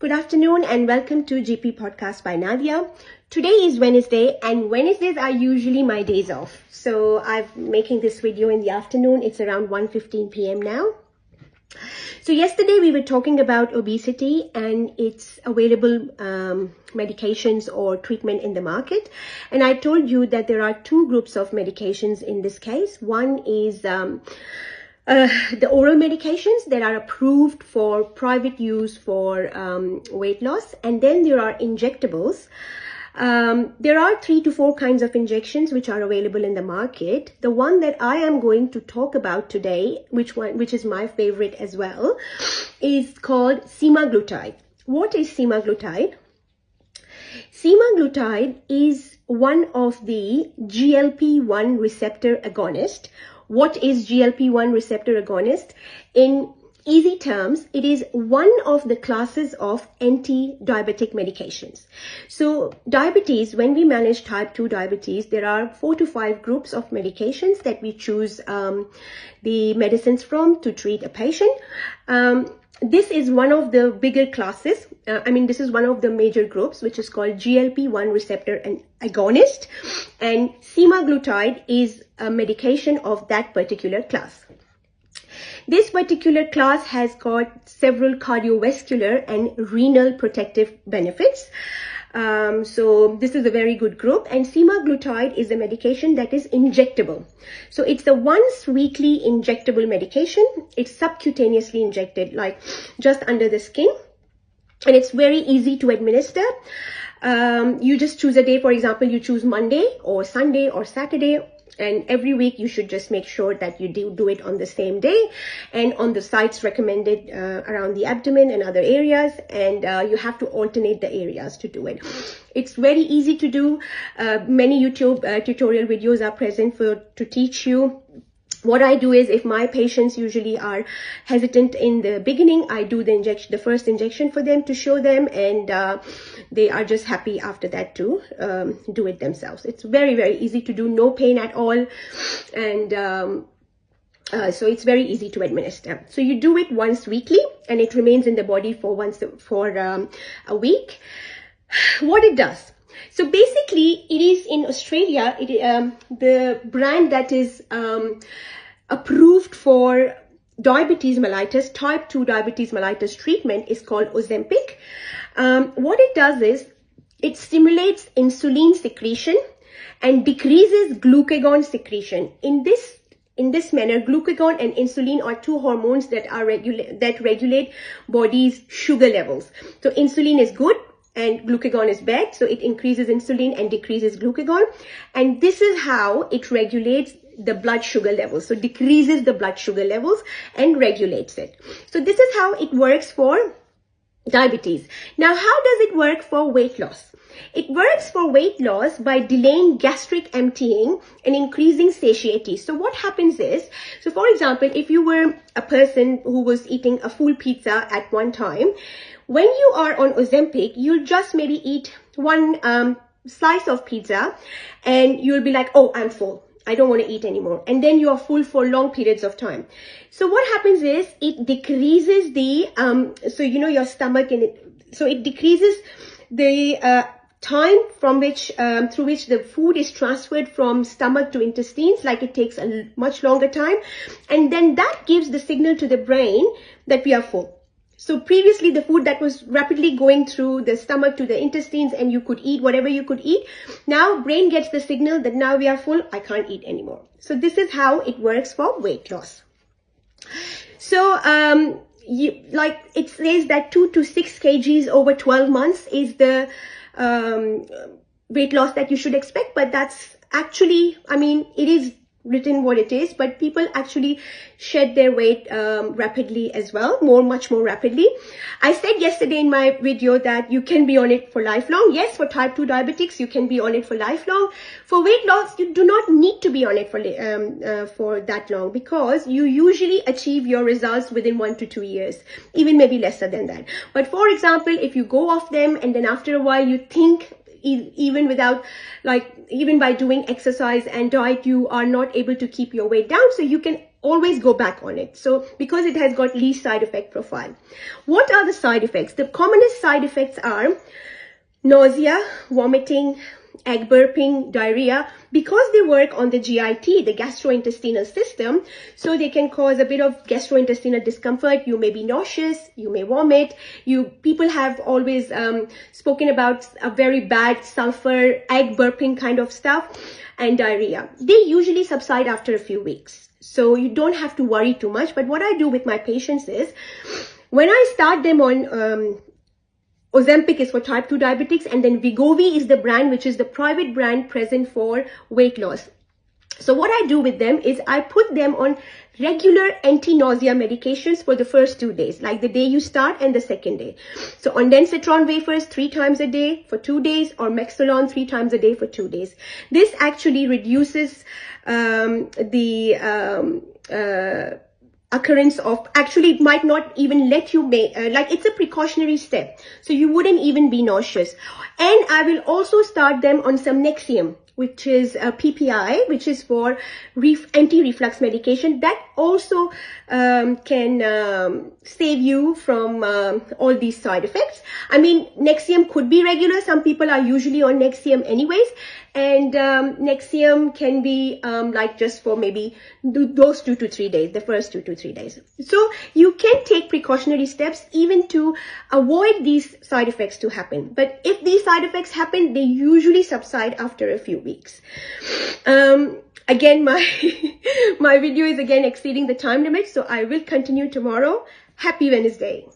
Good afternoon and welcome to GP Podcast by Nadia. Today is Wednesday and Wednesdays are usually my days off. So I'm making this video in the afternoon. It's around 1:15 p.m. now. So yesterday we were talking about obesity and its available medications or treatment in the market. And I told you that there are two groups of medications in this case. One is the oral medications that are approved for private use for weight loss, and then there are injectables. There are 3 to 4 kinds of injections which are available in the market. The one that I am going to talk about today, which is my favorite as well, is called semaglutide. What is semaglutide? Semaglutide is one of the GLP-1 receptor agonist. What is GLP-1 receptor agonist? In easy terms, it is one of the classes of anti-diabetic medications. So diabetes, when we manage type 2 diabetes, there are 4 to 5 groups of medications that we choose the medicines from to treat a patient. This is one of the bigger classes. This is one of the major groups, which is called GLP-1 receptor agonist. And semaglutide is a medication of that particular class. This particular class has got several cardiovascular and renal protective benefits. So this is a very good group, and semaglutide is a medication that is injectable. So it's a once weekly injectable medication. It's subcutaneously injected, like just under the skin, and it's very easy to administer. You just choose a day. For example, you choose Monday or Sunday or Saturday. And every week you should just make sure that you do it on the same day and on the sites recommended around the abdomen and other areas. And you have to alternate the areas to do it. It's very easy to do. Many YouTube tutorial videos are present to teach you. What I do is, if my patients usually are hesitant in the beginning, I do the first injection for them to show them, and they are just happy after that to do it themselves. It's very, very easy to do, no pain at all, and so it's very easy to administer. So you do it once weekly, and it remains in the body for a week. What it does. So basically, it is in Australia, the brand that is approved for diabetes mellitus, type 2 diabetes mellitus treatment is called Ozempic. What it does is, it stimulates insulin secretion and decreases glucagon secretion. In this manner, glucagon and insulin are two hormones that regulate body's sugar levels. So insulin is good and glucagon is bad, so it increases insulin and decreases glucagon, and this is how it regulates the blood sugar levels. So decreases the blood sugar levels and regulates it. So this is how it works for diabetes. Now, how does it work for weight loss? It works for weight loss by delaying gastric emptying and increasing satiety. So what happens is, so for example, if you were a person who was eating a full pizza at one time, when you are on Ozempic, you'll just maybe eat one slice of pizza and you'll be like, oh, I'm full. I don't want to eat anymore. And then you are full for long periods of time. So what happens is, it decreases the, your stomach, and it decreases the time from through which the food is transferred from stomach to intestines. Like, it takes a much longer time. And then that gives the signal to the brain that we are full. So previously, the food that was rapidly going through the stomach to the intestines, and you could eat whatever you could eat. Now brain gets the signal that now we are full, I can't eat anymore. So this is how it works for weight loss. So it says that 2 to 6 kgs over 12 months is the weight loss that you should expect. But that's actually, it is written what it is, but people actually shed their weight rapidly as well, much more rapidly. I said yesterday in my video that you can be on it for lifelong. Yes, for type 2 diabetics, you can be on it for lifelong. For weight loss, you do not need to be on it for that long, because you usually achieve your results within 1 to 2 years, even maybe lesser than that. But for example, if you go off them and then after a while you think, even by doing exercise and diet, you are not able to keep your weight down, so you can always go back on it. So because it has got least side effect profile. What are the side effects? The commonest side effects are nausea, vomiting, egg burping, diarrhea. Because they work on the GIT, the gastrointestinal system, so they can cause a bit of gastrointestinal discomfort. You may be nauseous, you may vomit. People have always spoken about a very bad sulfur, egg burping kind of stuff, and diarrhea. They usually subside after a few weeks, so you don't have to worry too much. But what I do with my patients is, when I start them on Ozempic is for type 2 diabetics, and then Wegovy is the brand, which is the private brand present for weight loss. So what I do with them is I put them on regular anti-nausea medications for the first 2 days, like the day you start and the second day. So ondansetron wafers 3 times a day for 2 days, or Mexalon 3 times a day for 2 days. This actually reduces occurrence of, actually it might not even let you make, like it's a precautionary step, so you wouldn't even be nauseous. And I will also start them on some Nexium, which is a PPI, which is for anti-reflux medication. That also can save you from all these side effects. I mean, Nexium could be regular. Some people are usually on Nexium anyways. And Nexium can be like just for maybe those 2 to 3 days, the first 2 to 3 days. So you can take precautionary steps even to avoid these side effects to happen. But if these side effects happen, they usually subside after a few weeks. Again, my video is again exceeding the time limit, so I will continue tomorrow. Happy Wednesday.